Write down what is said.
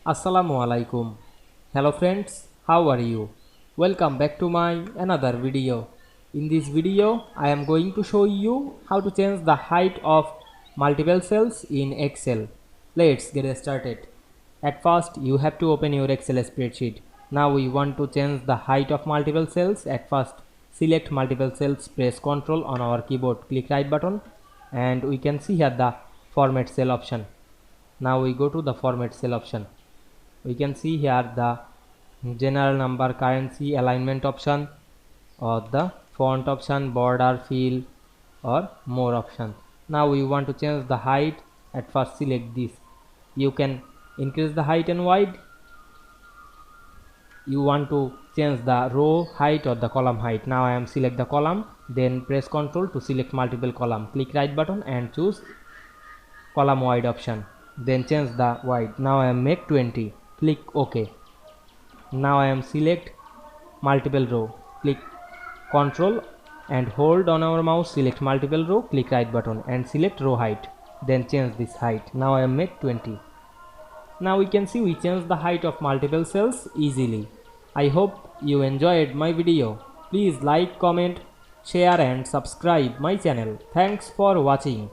Assalamu Walaikum. Hello friends, how are you? Welcome back to my another video. In this video, I am going to show you how to change the height of multiple cells in Excel. Let's get started. At first, you have to open your Excel spreadsheet. Now we want to change the height of multiple cells. At first, select multiple cells, press Ctrl on our keyboard, click right button, and we can see here the format cell option. Now we go to the format cell option. We can see here the general number, currency, alignment option, or the font option, border, fill, or more option. Now we want to change the height. At first, select this. You can increase the height and width. You want to change the row height or the column height. Now I am select the column, then press Ctrl to select multiple column. Click right button and choose column wide option. Then change the width. Now I am make 20. Click OK. Now I am select multiple row. Click Ctrl and hold on our mouse, select multiple row, click right button and select row height. Then change this height. Now I am make 20. Now we can see we change the height of multiple cells easily. I hope you enjoyed my video. Please like, comment, share and subscribe my channel. Thanks for watching.